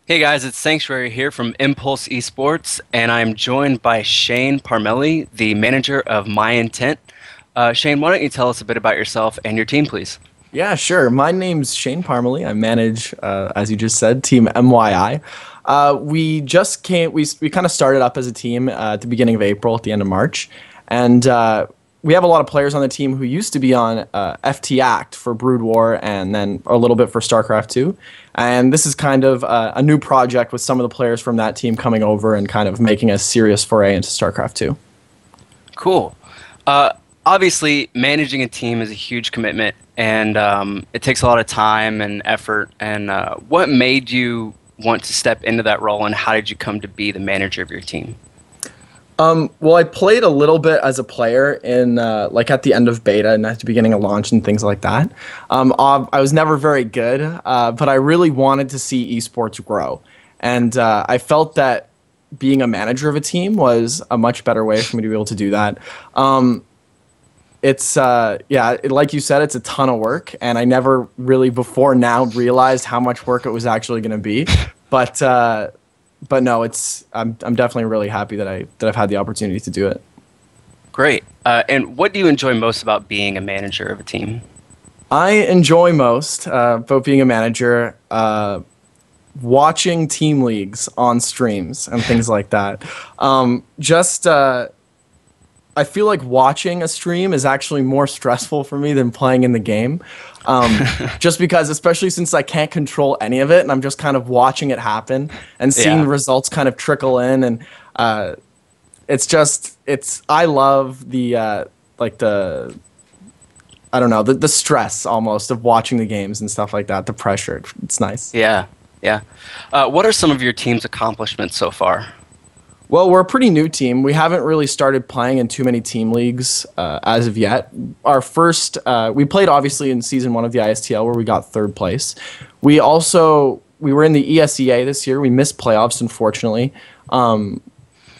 Hey guys, it's Sanctuary here from Impulse Esports, and I'm joined by Shayne Parmelee, the manager of MyIntent. Shayne, why don't you tell us a bit about yourself and your team, please? Yeah, sure. My name's Shayne Parmelee. I manage, as you just said, Team MYi. We kind of started up as a team at the beginning of April, at the end of March, and we have a lot of players on the team who used to be on FT Act for Brood War, and then a little bit for StarCraft 2. And this is kind of a new project with some of the players from that team coming over and kind of making a serious foray into StarCraft 2. Cool. Uh, Obviously, managing a team is a huge commitment, and it takes a lot of time and effort. And what made you want to step into that role, and how did you come to be the manager of your team? Well, I played a little bit as a player in like at the end of beta and at the beginning of launch and things like that. I was never very good, but I really wanted to see esports grow, and I felt that being a manager of a team was a much better way for me to be able to do that. Like you said, it's a ton of work, and I never really before now realized how much work it was actually going to be. But but no, I'm definitely really happy that I've had the opportunity to do it. Great. And what do you enjoy most about being a manager of a team? I enjoy most about being a manager, watching team leagues on streams and things like that. Just I feel like watching a stream is actually more stressful for me than playing in the game. Just because, especially since I can't control any of it, and I'm just kind of watching it happen and seeing Yeah. the results kind of trickle in, and I love the I don't know, the stress almost of watching the games and stuff like that, the pressure. It's nice. Yeah. Yeah. What are some of your team's accomplishments so far? Well, we're a pretty new team. We haven't really started playing in too many team leagues as of yet. We played obviously in season 1 of the ISTL where we got 3rd place. We were in the ESEA this year. We missed playoffs, unfortunately,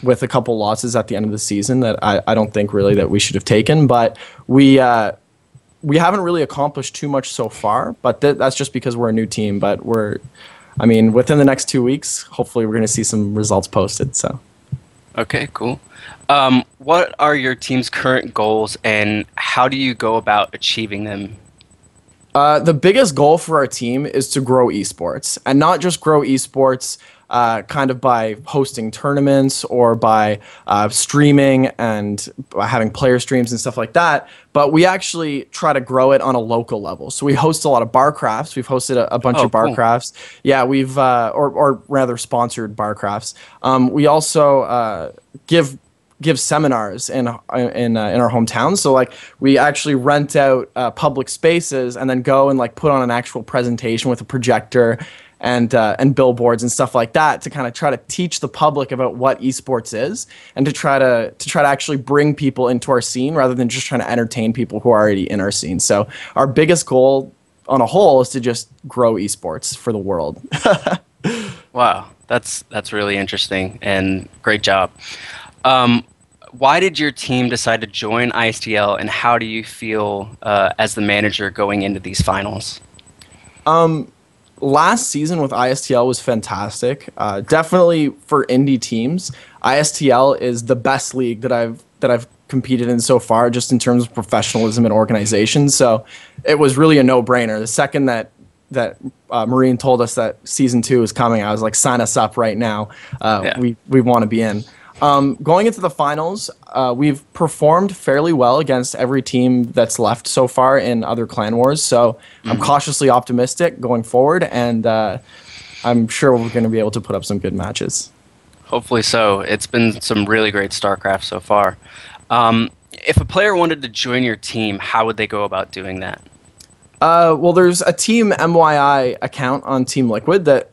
with a couple losses at the end of the season that I don't think really that we should have taken. But we haven't really accomplished too much so far. But that's just because we're a new team. But within the next 2 weeks, hopefully we're going to see some results posted. So. Okay, cool. What are your team's current goals, and how do you go about achieving them? The biggest goal for our team is to grow esports, and not just grow esports kind of by hosting tournaments or by streaming and having player streams and stuff like that, but we actually try to grow it on a local level. So we host a lot of bar crafts. We've hosted a bunch Oh, of bar cool. crafts. Yeah, or rather sponsored bar crafts. We also give seminars in our hometown. So like we actually rent out public spaces and then go and like put on an actual presentation with a projector and billboards and stuff like that to kind of try to teach the public about what esports is and to try to actually bring people into our scene rather than just trying to entertain people who are already in our scene. So our biggest goal on a whole is to just grow esports for the world. Wow, that's really interesting and great job. Why did your team decide to join ISTL, and how do you feel as the manager going into these finals? Last season with ISTL was fantastic. Definitely for indie teams, ISTL is the best league that I've competed in so far, just in terms of professionalism and organization. So it was really a no-brainer. The second that Marine told us that season 2 is coming, I was like, sign us up right now. Yeah. We want to be in. Going into the finals, we've performed fairly well against every team that's left so far in other clan wars. So I'm cautiously optimistic going forward, and I'm sure we're going to be able to put up some good matches. Hopefully so. It's been some really great StarCraft so far. If a player wanted to join your team, how would they go about doing that? Well, there's a Team MYi account on Team Liquid that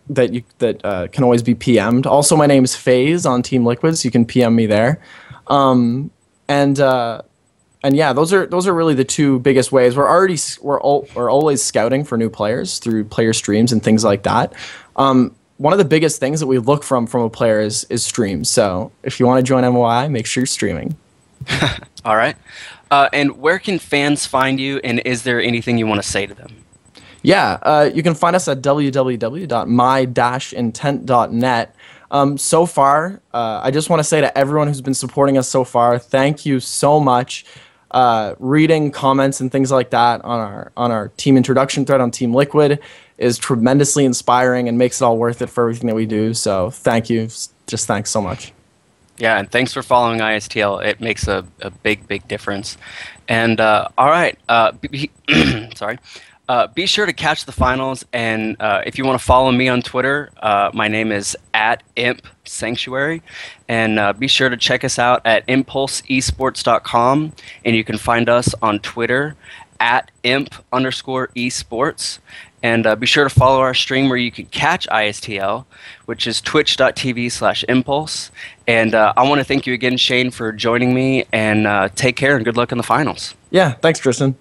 can always be PM'd. Also, my name is Faze on Team Liquid, so you can PM me there. And yeah, those are really the two biggest ways. We're always scouting for new players through player streams and things like that. One of the biggest things that we look from a player is streams. So if you want to join MYi, make sure you're streaming. All right. And where can fans find you, and is there anything you want to say to them? Yeah, you can find us at www.my-intent.net. So far, I just want to say to everyone who's been supporting us so far, thank you so much. Reading comments and things like that on our team introduction thread on Team Liquid is tremendously inspiring and makes it all worth it for everything that we do. So thank you. Just thanks so much. Yeah, and thanks for following ISTL. It makes a big, big difference. And all right, sorry. Be sure to catch the finals, and if you want to follow me on Twitter, my name is @ImpSanctuary, and be sure to check us out at impulseesports.com, and you can find us on Twitter @imp_esports, and be sure to follow our stream where you can catch ISTL, which is twitch.tv/impulse. And I want to thank you again, Shayne, for joining me, and take care and good luck in the finals. Yeah, thanks, Tristan.